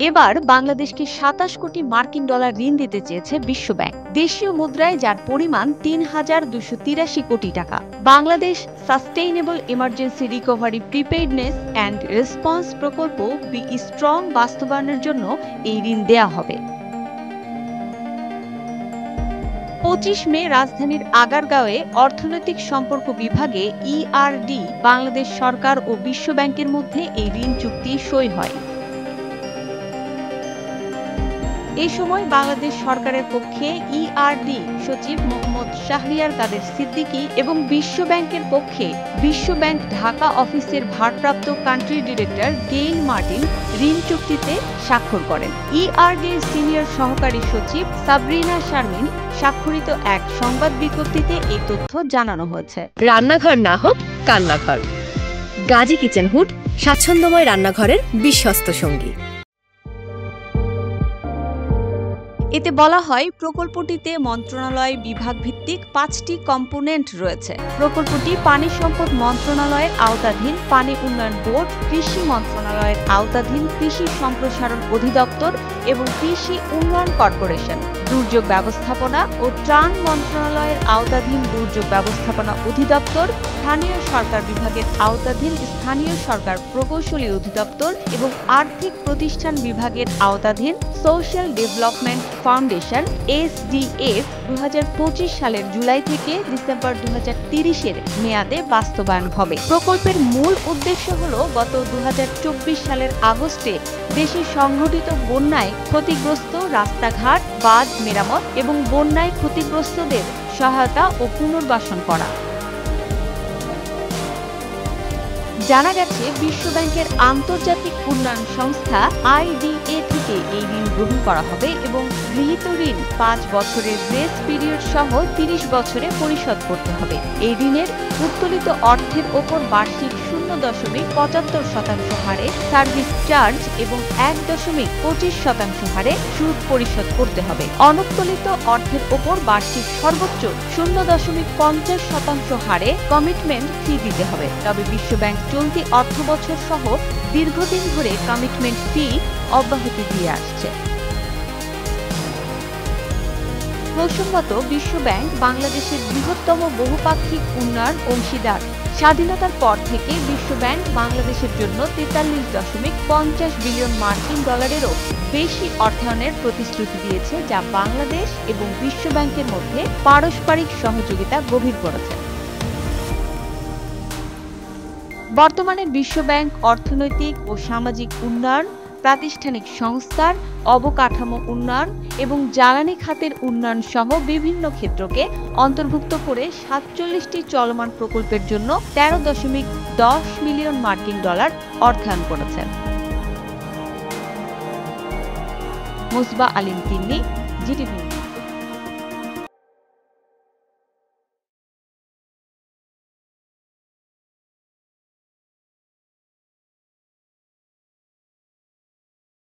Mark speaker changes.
Speaker 1: এবার বাংলাদেশকে ২৭ কোটি মার্কিন ডলার ঋণ দিতে চেয়েছে বিশ্বব্যাংক, দেশীয় মুদ্রায় যার পরিমাণ ৩,২৮৩ কোটি টাকা। Bangladesh sustainable emergency recovery preparedness and response প্রকল্প বি স্ট্রং বাস্তবায়নের জন্য এই ঋণ দেয়া হবে। ২৫ মে রাজধানীর আগারগাঁওয়ে অর্থনৈতিক সম্পর্ক বিভাগে ইআরডি, বাংলাদেশ সরকার ও বিশ্বব্যাংকের মধ্যে এই ঋণ চুক্তি সই হয়। এই সময় বাংলাদেশ সরকারের পক্ষে ইআরডি সচিব মোহাম্মদ শাহরিয়ার কাদের সিদ্দিকী এবং বিশ্বব্যাংকের পক্ষে বিশ্বব্যাংক ঢাকা অফিসের ভারপ্রাপ্ত কান্ট্রি ডিরেক্টর গেইল মার্টিন ঋণ চুক্তিতে স্বাক্ষর করেন। ইআরডির সিনিয়র সহকারী সচিব সাবরিনা শারমিন স্বাক্ষরিত এক সংবাদ বিজ্ঞপ্তিতে এই তথ্য জানানো হয়েছে।
Speaker 2: রান্নাঘর না হোক কান্নাঘর, গাজী কিচেন হুড স্বাচ্ছন্দ্যময় রান্নাঘরের বিশ্বস্ত সঙ্গী।
Speaker 1: এতে বলা হয়, প্রকল্পটিতে মন্ত্রণালয় বিভাগ ভিত্তিক ৫টি কম্পোনেন্ট রয়েছে। প্রকল্পটি পানি সম্পদ মন্ত্রণালয়ের আওতাধীন পানি উন্নয়ন বোর্ড, কৃষি মন্ত্রণালয়ের আওতাধীন কৃষি সম্প্রসারণ অধিদপ্তর এবং কৃষি উন্নয়ন কর্পোরেশন, দুর্যোগ ব্যবস্থাপনা ও ত্রাণ মন্ত্রণালয়ের আওতাধীন দুর্যোগ ব্যবস্থাপনা অধিদপ্তর, স্থানীয় সরকার বিভাগের আওতাধীন স্থানীয় সরকার প্রকৌশলী অধিদপ্তর এবং আর্থিক প্রতিষ্ঠান বিভাগের আওতাধীন সোশ্যাল ডেভেলপমেন্ট ফাউন্ডেশন এসডিএফ ২০২৫ সালের জুলাই থেকে ডিসেম্বর ২০৩০-এর মেয়াদে বাস্তবায়ন হবে। প্রকল্পের মূল উদ্দেশ্য হল গত ২০২৪ সালের আগস্টে দেশে সংঘটিত বন্যায় ক্ষতিগ্রস্ত রাস্তাঘাট, বাঁধ মেরামত এবং বন্যায় ক্ষতিগ্রস্তদের সহায়তা ও পুনর্বাসন করা। জানা গেছে, বিশ্বব্যাংকের আন্তর্জাতিক উন্নয়ন সংস্থা আইডিএ থেকে এই ঋণ গ্রহণ করা হবে এবং গৃহীত ঋণ ৫ বছরের গ্রেস পিরিয়ড সহ ৩০ বছরে পরিশোধ করতে হবে। এই ঋণের উত্তোলিত অর্থের ওপর বার্ষিক 0.75% হারে সার্ভিস চার্জ এবং 1.25% হারে সুদ পরিশোধ করতে হবে। অনুত্তোলিত অর্থের ওপর বার্ষিক সর্বোচ্চ 0.50% হারে কমিটমেন্ট ফি দিতে হবে। তবে বিশ্বব্যাংক চলতি অর্থবছর সহ দীর্ঘদিন ধরে কমিটমেন্ট ফি অব্যাহতি দিয়ে আসছে। প্রসঙ্গত, বিশ্বব্যাংক বাংলাদেশের বৃহত্তম বহুপাক্ষিক উন্নয়ন অংশীদার। স্বাধীনতার পর থেকে বিশ্বব্যাংক বাংলাদেশের জন্য 43.50 বিলিয়ন মার্কিন ডলারেরও বেশি অর্থায়নের প্রতিশ্রুতি দিয়েছে, যা বাংলাদেশ এবং বিশ্বব্যাংকের মধ্যে পারস্পরিক সহযোগিতা গভীর করেছে। বর্তমানে বিশ্বব্যাংক অর্থনৈতিক ও সামাজিক উন্নয়ন, প্রাতিষ্ঠানিক সংস্কার, অবকাঠামো উন্নয়ন এবং জ্বালানি খাতের উন্নয়ন সহ বিভিন্ন ক্ষেত্রকে অন্তর্ভুক্ত করে ৪৭টি চলমান প্রকল্পের জন্য ১৩.১০ মিলিয়ন মার্কিন ডলার অর্থায়ন করেছে। মুসবা আলীম তিন্নি, জিটিভি।